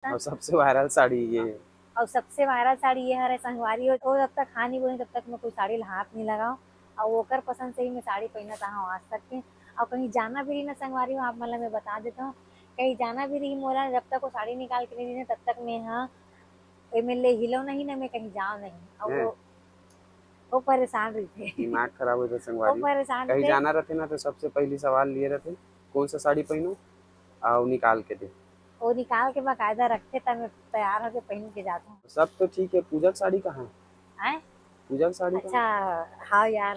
और सबसे वायरल साड़ी ये है। और सबसे वायरल साड़ी ये हरे संगवारी हो तो जब तक खा नहीं बोली तब तक मैं कोई साड़ी ला हाथ नहीं लगाओ। और ओकर पसंद से ही मैं साड़ी पहना चाहूँ आज तक के। और कहीं जाना भी रही ना संगवारी हो आप मतलब मैं बता देता हूँ, कहीं जाना भी रही मोला जब तक वो साड़ी निकाल के नहीं दी तब तक मैं हाँ एमे ले हिलो नहीं ना मैं कहीं जाओ नहीं। और हैं? वो परेशान रही थे। दिमाग खराब हो था वो संगवारी। परेशान कहीं थे। जाना रहते ना तो सबसे पहली सवाल लिए रहते कौन सा साड़ी पहनूं, आओ निकाल के दे। वो निकाल के बाकायदा रखते तब मैं तैयार होके पहन के जाता हूँ। सब तो ठीक है, पूजा की साड़ी कहाँ है? आए। पूजा की साड़ी कहाँ अच्छा। हाँ यार,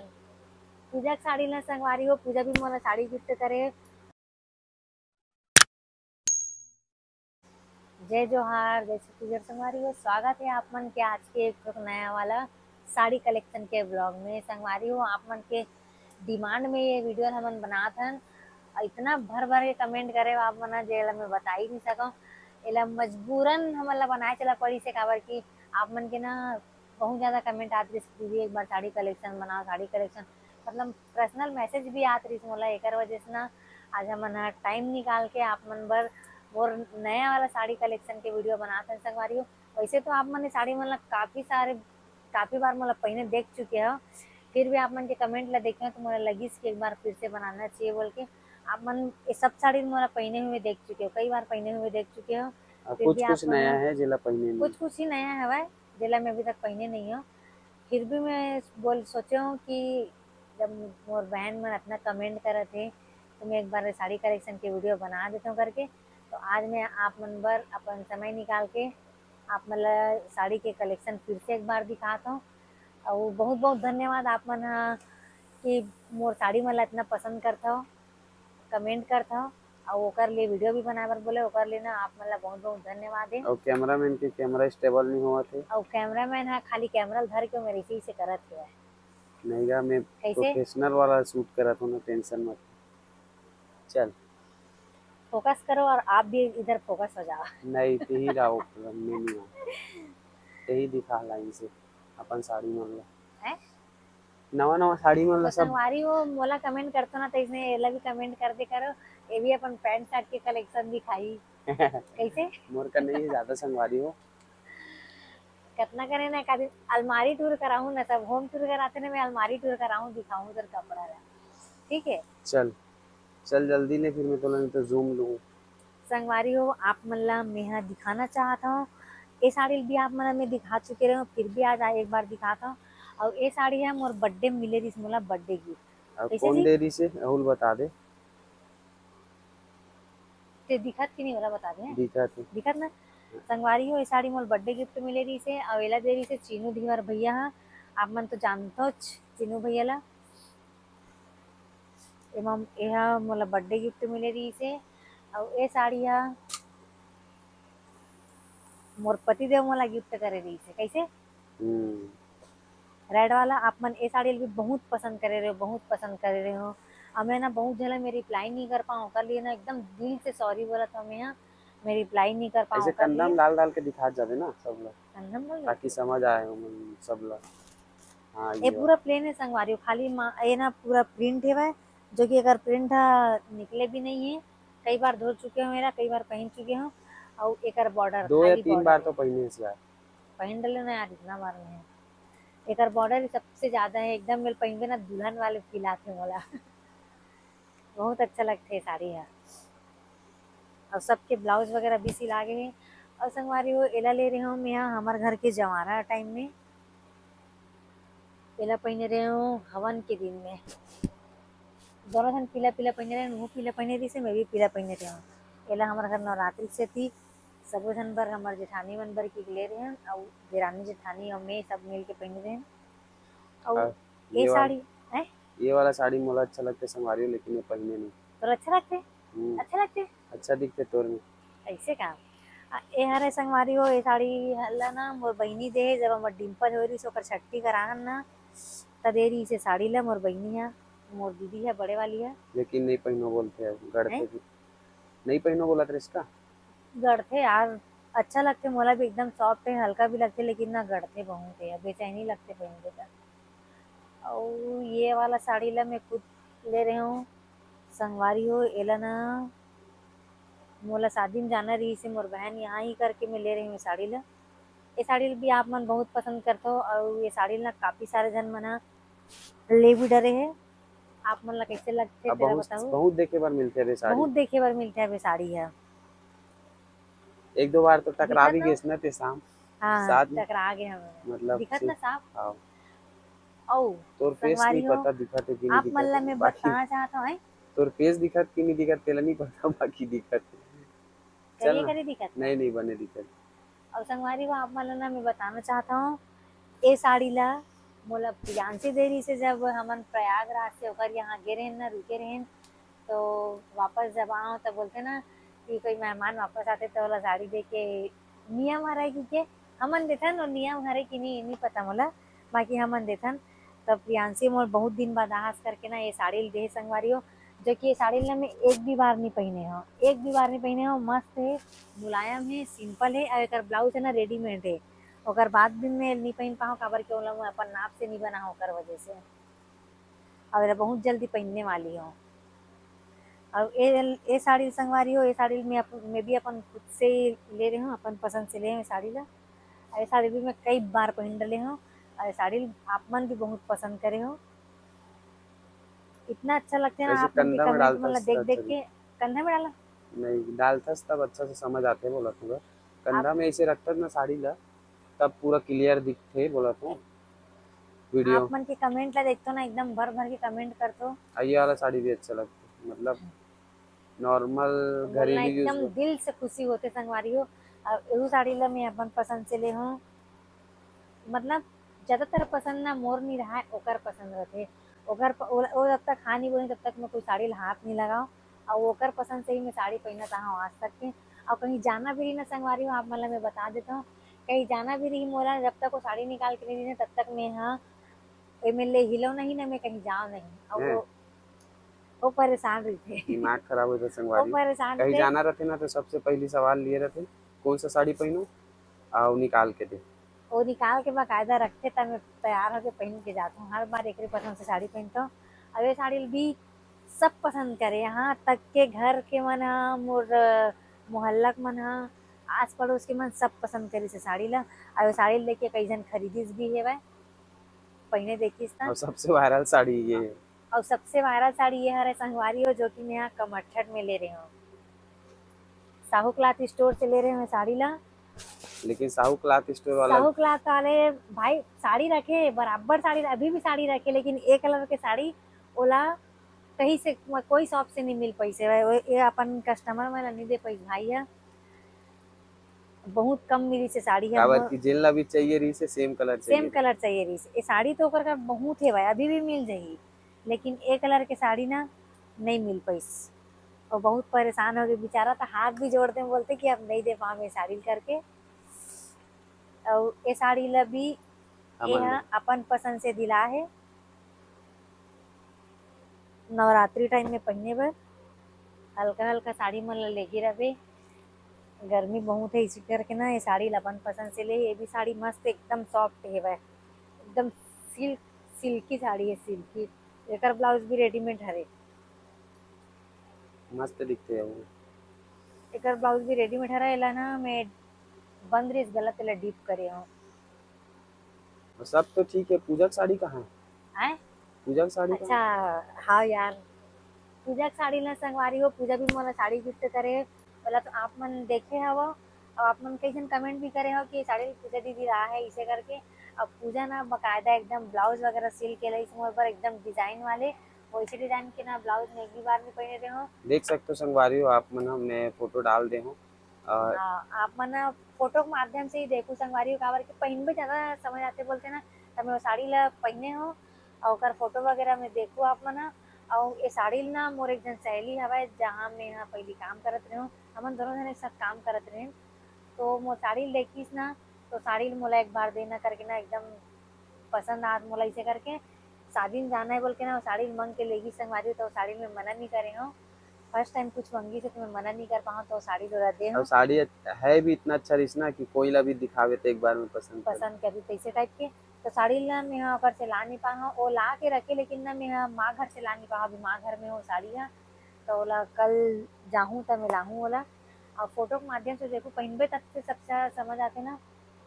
पूजा की साड़ी ला संगवारी हो, पूजा भी मोला साड़ी गिफ्ट करे। जय जोहार, जय छत्तीसगढ़ संगवारी हो, स्वागत है आप मन के आज के एक ठो नया वाला साड़ी कलेक्शन के ब्लॉग में। संगवारी हो आप मन के डिमांड में ये वीडियो हमन बनात हन। और इतना भर भर के कमेंट करे आप मन जेला मैं बता ही नहीं सकूं। एला मजबूरन हमन ला बनाए चला पड़ी से काबर की आप मन के ना बहुत ज्यादा कमेंट आत रहिस दीदी एक बार साड़ी कलेक्शन बनाओ साड़ी कलेक्शन। मतलब पर्सनल मैसेज भी आत रहिस मोला एकर वजह से ना आज हमन हा टाइम निकाल के आप मन बर और नया वाला साड़ी कलेक्शन के वीडियो बनाते हैं संगवारी हो। वैसे तो आप मन ने साड़ी मतलब काफी बार मतलब पहले देख चुके हो, फिर भी आप मन के कमेंट ला देखे तो मुझे लगी कि एक बार फिर से बनाना चाहिए बोल के। आप मन ये सब साड़ी मोला पहने हुए देख चुके हो, कई बार पहने हुए देख चुके हो। फिर कुछ भी आप कुछ मन नया है जिला पहने नहीं। कुछ कुछ ही नया है जिला मैं अभी तक पहने नहीं हूँ। फिर भी मैं बोल सोचे हूँ कि जब मोर बहन मन अपना कमेंट करे थे तो मैं एक बार साड़ी कलेक्शन की वीडियो बना देता हूँ करके। तो आज मैं आप मन बर अपन समय निकाल के आप मतलब साड़ी के कलेक्शन फिर से एक बार दिखाता हूँ। और बहुत बहुत धन्यवाद आप मन हा कि मोर साड़ी मन ला इतना पसंद करता हो, कमेंट करता हो और ओकर लिए वीडियो भी बनाए बर बोले ओकर लिए ना आप मन ला बहुत बहुत धन्यवाद है। और कैमरामैन के कैमरा स्टेबल नहीं हुआ थे। और कैमरामैन हा खाली कैमरा धर के मेरे इसी से करत हुआ है। नहीं गा, मैं कैसे प्रोफेशनल वाला शूट करा था ना, टेंशन मत। चल। फोकस करो और आप भी इधर फोकस हो जाओ। नहीं ते ही रहो में नहीं आ, ते ही दिखा लाइन से अपन साड़ी मन ला, है नवा नवा साड़ी मन ला तो सब। संगवारी हो मोला कमेंट करतो ना तो इसने एला भी कमेंट कर दे करो। ये भी अपन पैंट शर्ट के कलेक्शन दिखाई कैसे मोर का नहीं है ज्यादा संगवारी हो। कितना करे ना कभी अलमारी टूर कराऊं ना सब होम टूर कराते ना मैं अलमारी टूर कराऊं दिखाऊं उधर कपड़ा ला। ठीक है। चल चल जल्दी ले, फिर मैं तो नहीं तो जूम लूँ। संगवारी हो आप मन ला मैं यहाँ दिखाना चाहता हूँ। ये साड़ी भी आप मन में दिखा चुके रहे हो फिर भी आज एक बार दिखाता हूँ। और ये साड़ी है मोर बर्थडे मिले रिस मोला बर्थडे गिफ्ट अब कैसे कौन जी। देरी से राहुल बता दे। ते दिखत कि नहीं वाला बता दें। दिखा थे। दिखत ना। संगवारी हो ये साड़ी मोल बर्थडे गिफ्ट मिले रही से और एला दे रही से चीनू धीवर भैया हा। आप मन तो जानते हो चीनू भैया ला। एवं यह मोला बर्थडे गिफ्ट मिले रही से। और ये साड़ी हा मोर पति देव मोला गिफ्ट करे रही से कैसे हम्म। रेड वाला। आप मन ये साड़ी भी बहुत पसंद करे रहे हो बहुत पसंद करे रहे हो। अब मैं ना बहुत जगह मैं रिप्लाई नहीं कर पाऊँ कर लिए ना एकदम दिल से सॉरी बोला था मैं यहाँ मैं रिप्लाई नहीं कर ऐसे पाऊँ कर कंधा में लिए। डाल डाल के दिखा जाते ना सब लोग, कंधम बोल ताकि रहे समझ आए हो सब लोग। हाँ ये ये पूरा प्लेन है संगवारी हो खाली ये ना पूरा प्रिंट है वह जो कि अगर प्रिंट निकले भी नहीं है। कई बार धो चुके हो मेरा कई बार पहन चुके हो। और एक बॉर्डर दो या खाली तीन बॉर्डर बार है। तो पहने इस बार। पहन डले ना यार इतना बार में है। एक बॉर्डर ही सबसे ज्यादा है एकदम मेरे पहन के ना दुल्हन वाले फील आते मोला। बहुत अच्छा लगता है साड़ी है। और सबके ब्लाउज वगैरह भी सिला गए हैं। और संगवारी वो एला ले रहे हूँ मैं यहाँ हमारे घर के जवारा टाइम में। एला पहने रहे हूँ हवन के दिन में। दोनों जन पीला पीला पहने रहे वो पीला पहने रही से मैं भी पीला पहने रही हूँ। एला हमारे घर नवरात्रि से थी। सब जन बर हमारे जेठानी मन बर की ले रहे हैं और देरानी जेठानी और मैं सब मिल के पहने रहे हैं। और और ये ये वाला साड़ी है ये वाला साड़ी मोला अच्छा लगता है संगवारी हो, लेकिन ये पहने नहीं। तो अच्छा लगते हम्म। अच्छे लगते अच्छा दिखते तोर में। ऐसे काम। ए हरे संगवारी हो ये साड़ी हल्ला ना मोर बहिनी दे जब हमर डिम्पल हो रही सो ओकर छट्टी कराहन ना त दे रही से साड़ी ला मोर बहिनी है मोर दीदी है बड़े वाली लेकिन नहीं पहनो बोलते हैं, है गढ़ते भी नहीं पहनो बोला था इसका। गढ़ते यार अच्छा लगते मोला भी एकदम सॉफ्ट है हल्का भी लगते लेकिन ना गढ़ते बहुत है बेचैनी लगते पहन के और ये वाला साड़ी ला मैं खुद ले रही हूँ। संगवारी हो एला ना मोला शादी में जाना रही से मोर बहन यहाँ ही करके मैं ले रही हूँ साड़ी ला। ये साड़ी ला भी आप मन बहुत पसंद करते हो और ये साड़ी ला काफी सारे जन मन ह ले भी डरे है। आप मन ला कैसे लगते अब तेरा बहुत बताओ। बहुत देखे बार मिलते हैं रे साड़ी। बहुत देखे बर मिलता है वे साड़ी है। एक दो बार तो टकरा दिखत भी न, गए ना ते शाम हाँ साथ में, टकरा गए हमें। मतलब दिखत ना सिर्फ। साफ। हाँ। औ तोर फेस नहीं संगवारी हो, पता दिखत है कि नहीं आप मन दिखत ला है मैं बाकी। बताना चाहता हूँ तोर फेस दिखत कि नहीं दिखत तेला नहीं पता, बाकी दिखत है। चल करिए ना। करिए दिखत ना। नहीं नहीं बने दिखत। और संगवारी हो आप मन ला ना मैं बताना चाहता हूँ ए साड़ी ला मोला प्रियांशी देरी से जब हमन प्रयागराज से होकर यहाँ गे रहेन ना रुके रहेन, तो वापस जब आओ तब बोलते ना कि कोई मेहमान वापस आते तो ओला साड़ी दे के नियम हरय कि के हमन देथन और नियम हरय कि नहीं पता मोला, बाकी हमन देथन। तब प्रियांशी मोर बहुत दिन बाद आस करके ना ये साड़ी दे संगवारी हो, जो कि ये साड़ी ला मैं एक भी बार नहीं पहने हो, एक भी बार नहीं पहने हो। मस्त है, मुलायम है, सिंपल है और एकर ब्लाउज है ना रेडीमेड है। ओकर बाद भी मैं नहीं पहन पाऊँ काबर के ओला मैं अपन नाप से नहीं बना ओकर वजह से, और एला बहुत जल्दी पहनने वाली हूँ। और ये साड़ी संगवारी हो, ये साड़ी मैं भी अपन खुद से ही ले रही हूँ, अपन पसंद से ले रही हूँ साड़ी ला। और ये साड़ी भी मैं कई बार पहन रही हूँ और ये साड़ी आप मन भी बहुत पसंद करे हो। इतना अच्छा लगता है ना ऐसे आप मन के कंधा में कमेंट डालता मतलब देख अच्छा देख दिख। के। कंधा में डाला नहीं डालतस तब अच्छा से समझ आते बोला तू। आप कंधा में ऐसे रखतस ना साड़ी ला, तब पूरा क्लियर दिखते बोला तू वीडियो। आप मन के कमेंट ला देखते हो ना, एकदम भर भर के कमेंट करते हो। ये वाला साड़ी भी अच्छा लगता है, मतलब नॉर्मल बोलना घरेलू यूज एकदम में। दिल से खुशी होते संगवारी हो। और एहू साड़ी ला मैं अपन पसंद से ले हूँ, मतलब ज्यादातर पसंद ना मोर नहीं रहा है, ओकर पसंद रहते। वो जब तक खा नहीं बोली तब तक मैं कोई साड़ी ला हाथ नहीं लगाओ, और ओकर पसंद से ही मैं साड़ी पहनत हूँ आज तक के। और कहीं जाना भी रही ना संगवारी हो आप मतलब मैं बता देता हूँ, कहीं जाना भी रही मोला जब तक वो साड़ी निकाल के नहीं दी ना तब तक मैं हाँ एमे ले हिलो नहीं ना मैं कहीं जाओ नहीं। और है वो परेशान रहते दिमाग खराब होता वो संगवारी। परेशान कहीं रहते। जाना रहते ना तो सबसे पहली सवाल लिए रहते कौन सा साड़ी पहनूं, और निकाल के दे। वो निकाल के बाकायदा रखते तब मैं तैयार होके पहन के जाता हूँ, हर बार एक ही पसंद से साड़ी पहनता हूँ। और ये साड़ी भी सब पसंद करे, यहाँ तक के घर के मन ह मोर मोहल्ला के मन ह आस पड़ोस के मन सब पसंद करी से साड़ी ला। और ये साड़ी लेके कई जन खरीदिस भी है पहने देखिस ता। और सबसे वायरल साड़ी ये है। और सबसे वायरल साड़ी ये हरे संगवारी हो, जो कि मैं यहाँ कमरछठ में ले रही हूँ, साहू क्लॉथ स्टोर से ले रहे हैं साड़ी ला। लेकिन साहू क्लॉथ स्टोर वाला। साहू क्लॉथ वाले भाई साड़ी रखे बराबर, साड़ी अभी भी साड़ी रखे, लेकिन एक कलर के साड़ी ओला कहीं से कोई शॉप से नहीं मिल पैसे, ये अपन कस्टमर में नहीं दे पैसे भाई है, बहुत कम मिली से साड़ी है। काबर की जिन ला भी चाहिए रही से सेम कलर सेम चाहिए रही। कलर चाहिए रही ये साड़ी तो ओकर का बहुत है भाई, अभी भी मिल जाएगी, लेकिन एक कलर के साड़ी ना नहीं मिल पैस। और बहुत परेशान हो गए बेचारा, तो हाथ भी जोड़ते हैं बोलते कि अब नहीं दे पाओ ये साड़ी करके। और ये साड़ी ला भी ये हमन है ले अपन पसंद से दिला है, नवरात्रि टाइम में पहनने बर हल्का हल्का साड़ी मन ला लेके रहे। गर्मी बहुत है इसी करके ना ये साड़ी ला अपन पसंद से ले। ये भी साड़ी मस्त एकदम सॉफ्ट है वह, एकदम सिल्क सिल्की साड़ी है, सिल्की। एकर ब्लाउज भी रेडीमेड हरे, मस्त दिखते हैं वो। एकर ब्लाउज भी रेडीमेड हरा। एला ना मैं बंद रेस गलत एला डीप करे हूँ। और सब तो ठीक है, पूजा की साड़ी कहाँ है? आए पूजा की साड़ी कहाँ अच्छा, हाँ यार पूजा के साड़ी ला संगवारी हो, पूजा भी मोला साड़ी गिफ्ट करे बोला तो आप मन देखे हवो, और आप मन कई जन कमेंट भी करे हो कि ये साड़ी पूजा दीदी रहा है इसे करके। अब पूजा ना बकायदा एकदम ब्लाउज वगैरह सिल के लाई मोर पर एकदम डिजाइन वाले, वैसे डिजाइन के ना ब्लाउज में एक भी बार नहीं पहने रहे हो। देख सकते हो संगवारी हो आप मन, हमने फोटो डाल दे हूँ। और हाँ आप मन फोटो के माध्यम से ही देखो संगवारी हो, काबर के पहन भी ज्यादा समझ आते बोलते ना, तब मैं वो साड़ी ला पहने हो और ओकर फोटो वगैरह में देखो आप मन। और ये साड़ी ना मोर एक जन सहेली हवा जहाँ मैं यहाँ पहली काम करत रहे, हमन दोनों जन एक साथ काम करत रहे, तो मोर साड़ी देखिस ना तो साड़ी मोला एक बार देना करके ना एकदम पसंद आत मोला इसे करके। शादी में जाना है बोल के ना वो साड़ी मांग के लेगी संगवारी, तो साड़ी में मना नहीं करे हो। फर्स्ट टाइम कुछ मंगी से तुम्हें मना नहीं कर पाऊँ तो साड़ी तो दे और हो। साड़ी है भी इतना अच्छा रिश्ना कि कोई ला भी दिखावे तो एक बार में पसंद कर। पसंद करी तैसे टाइप के, तो साड़ी ला मैं यहाँ घर से ला नहीं पाऊँ, वो ला के रखे लेकिन ना मैं यहाँ माँ घर से ला नहीं पाऊँ, अभी माँ घर में हो साड़ी है, तो ओला कल जाहूँ तो मैं लाहूँ ओला। और फोटो के माध्यम से देखो पहनबे तक से सबसे समझ आते ना।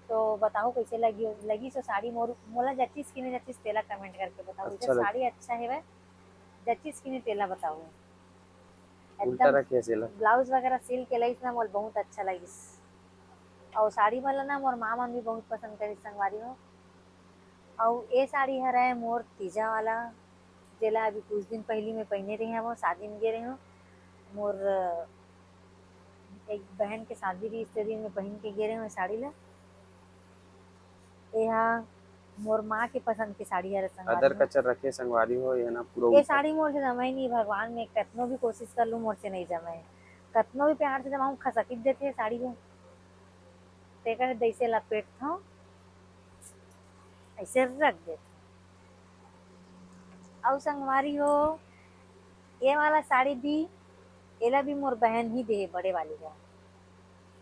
तो बताओ कैसे लगी लगी सो साड़ी मोर मोला जच्चीस की नहीं जच्चीस तेला कमेंट करके बताओ। इधर अच्छा लग साड़ी अच्छा है वह जच्चीस की नहीं तेला बताओ। उल्टा एकदम रखे सिला। ब्लाउज वगैरह सिल के लईस ना मोल बहुत अच्छा लगिस। और साड़ी वाला ना मोर माँ मन भी बहुत पसंद करी संगवारी हो। और ये साड़ी है मोर तीजा वाला जेला अभी कुछ दिन पहले मैं पहने रही हूँ शादी में गे रही हूँ। मोर एक बहन के शादी भी इस दिन में पहन के गे रही हूँ साड़ी ला। यह मोर माँ के पसंद की साड़ी है संगवारी अदर हो। कचर रखे संगवारी हो ये ना पूरा ये उल्टा। साड़ी मोर से जमाई नहीं भगवान में कतनो भी कोशिश कर लूँ मोर से नहीं जमाए। कतनो भी प्यार से जमाऊँ खसकित देते साड़ी को तेकर जैसे लपेट था ऐसे रख देते। और संगवारी हो ये वाला साड़ी भी एला भी मोर बहन ही दे बड़े वाली है।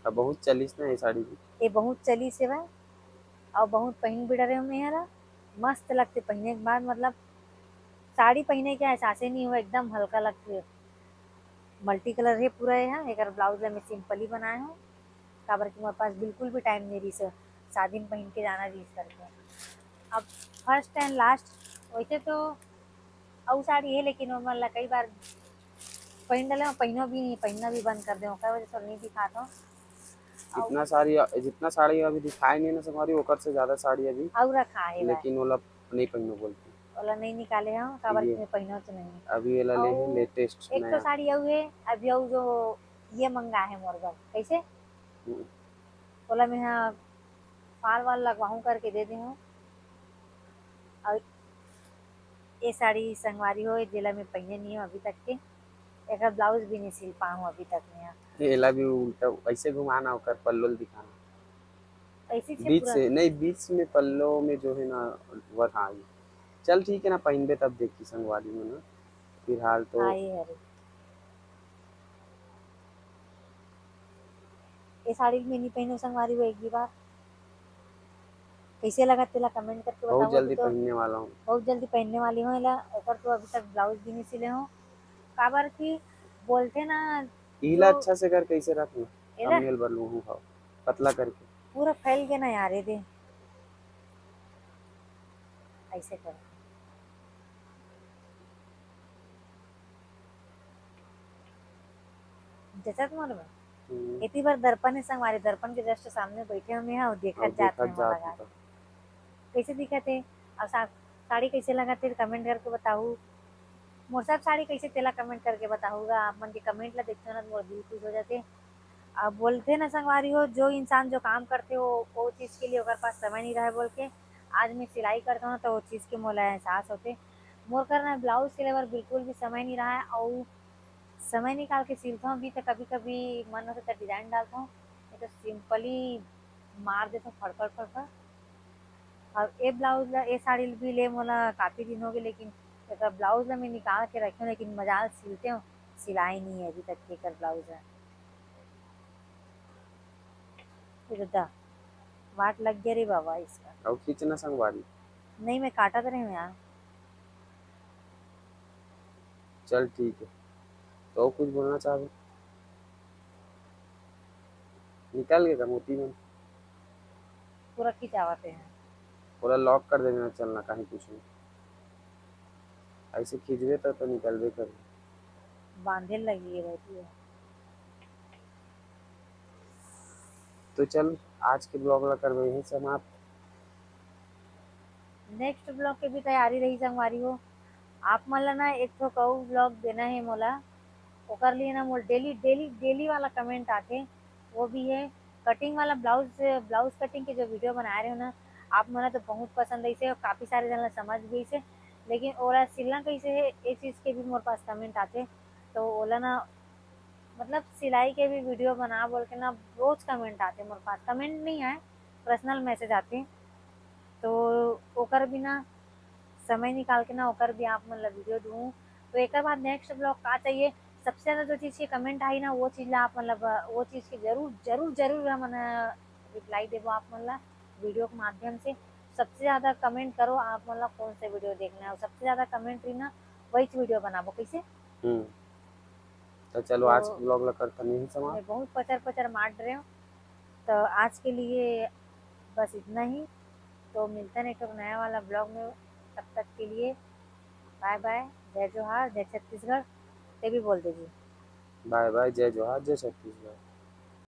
अब बहुत चलिस ना ये साड़ी भी। ये बहुत चली से बा और बहुत पहन भी डरे में यार मस्त लगते पहनने के बाद मतलब साड़ी पहने के एहसास ही नहीं हुआ एकदम हल्का लगते। मल्टी कलर है पूरा है एक ब्लाउज मैं सिंपल ही बनाया हूँ काबर कि मेरे पास बिल्कुल भी टाइम नहीं रही सर शादी में पहन के जाना रही करके। अब फर्स्ट एंड लास्ट वैसे तो और साड़ी है लेकिन वो मतलब कई बार पहन डाले पहनो भी नहीं पहनना भी बंद कर दे वजह से नहीं दिखाता हूँ। जितना साड़ी अभी दिखाई नहीं ना संगवारी ओकर से ज्यादा साड़ी अभी। और रखा है वह लेकिन ओला नहीं पहनो बोलते। वाला नहीं निकाले हम काबर ये कि मैं पहनो तो नहीं। अभी वाला ले है और लेटेस्ट एक तो नया। साड़ी यू है अभी यू जो ये मंगा है मोर घर कैसे हम्म, बोला मैं यहाँ फाल वाल लगवाऊँ करके दे दी हूँ। और ये साड़ी संगवारी हो जिला में पहने नहीं हूँ अभी तक के एक ब्लाउज भी नहीं सिल पाऊँ अभी तक में। एला भी उल्टा ऐसे घुमाना ओकर पल्लो दिखाना। ऐसे से बीच पूरा से नहीं बीच में पल्लो में जो है ना वह हाँ ये। चल ठीक है ना पहनबे तब देखी संगवारी में ना फिलहाल तो। हाँ ये है। ये साड़ी में नहीं पहनो संगवारी हो एक भी बार कैसे लगा तेला कमेंट करके बहुत बताओ। अभी जल्दी तो पहनने वाला हूँ। बहुत जल्दी पहनने वाली हूँ एला एक तो अभी तक ब्लाउज भी नहीं सिले हूँ काबर की बोलते ना हीला जो अच्छा से कर कैसे रखना। एला थंबनेल बर लूँ खाओ पतला करके। पूरा फैल के ना यार दे ऐसे कर जचत मोर में इतनी बार दर्पण है संगवारी दर्पण के जस्ट सामने बैठे हम यहाँ और और देखत जाते देखा हैं मन जात लगा होता। के कैसे दिखते। और साड़ी कैसे लगा थे कमेंट करके बताऊ। मोर सब साड़ी कैसे तेला कमेंट करके बताऊंगा आप मन के कमेंट ला देखते हो ना तो मोर दिल खुश हो जाते। अब बोलते ना संगवारी हो जो इंसान जो काम करते हो वो चीज़ के लिए ओकर पास समय नहीं रहे बोल के आज मैं सिलाई करता हूँ तो वो चीज़ के मोला एहसास होते। मोर करना ब्लाउज सिले बर बिल्कुल भी समय नहीं रहा है और समय निकाल के सिलता हूँ भी तो कभी कभी मन होता तो डिजाइन डालता हूँ नहीं तो सिंपली मार देता हूँ फड़फड़ फड़फड़। और ये ब्लाउज ला ये साड़ी भी ले मोला काफ़ी दिन हो गए लेकिन एक ब्लाउज ला मैं निकाल के रखी हूँ लेकिन मजाल सिलते हूँ सिलाई नहीं है अभी तक के कर ब्लाउज है। फिर दा वाट लग गया रे बाबा इसका। और खींचना संगवारी। नहीं मैं काटा तो रही हूँ यार। चल ठीक है तो कुछ बोलना चाहे निकल गया मोती में। पूरा खिंचावते हैं पूरा लॉक कर देना चलना कहीं कुछ नहीं। ऐसे खींचबे तो निकलबे कर। बांधे लगी है रहती है। तो चल आज के ब्लॉग ला करबे यही समाप्त। नेक्स्ट ब्लॉग के भी तैयारी रही संगवारी हो आप मन ला ना एक ठो कऊ ब्लॉग देना है मोला ओकर लिए ना मोल डेली डेली डेली वाला कमेंट आते वो भी है कटिंग वाला ब्लाउज ब्लाउज कटिंग के जो वीडियो बना रहे हो ना आप मना तो बहुत पसंद ऐसे और काफ़ी सारे जन ला समझ भी से लेकिन ओला सिलना कैसे है ये चीज़ के भी मोर पास कमेंट आते। तो ओला ना मतलब सिलाई के भी वीडियो बना बोल के ना रोज कमेंट आते मोर पास कमेंट नहीं आए पर्सनल मैसेज आते। तो ओकर बिना समय निकाल के ना ओकर भी आप मतलब वीडियो दूँ। तो एक बाद नेक्स्ट ब्लॉग का चाहिए सबसे ज़्यादा जो चीज़ की कमेंट आई ना वो चीज़ ला आप मतलब वो चीज़ की जरूर जरूर जरूर हम रिप्लाई देवो आप मतलब वीडियो के माध्यम से। सबसे ज़्यादा कमेंट करो आप मतलब कौन से वीडियो देखना है और सबसे ज़्यादा कमेंट रही ना वही वीडियो बनाबो कैसे। हम्म तो चलो आज तो के ब्लॉग ला करता नहीं समाप्त। मैं बहुत पचर पचर मार रहे हूँ। तो आज के लिए बस इतना ही। तो मिलते हैं एक और नया वाला ब्लॉग में। तब तक के लिए बाय बाय। जय जोहार, जय छत्तीसगढ़। ये भी बोल दीजिए। बाय बाय, जय जोहार, जय छत्तीसगढ़।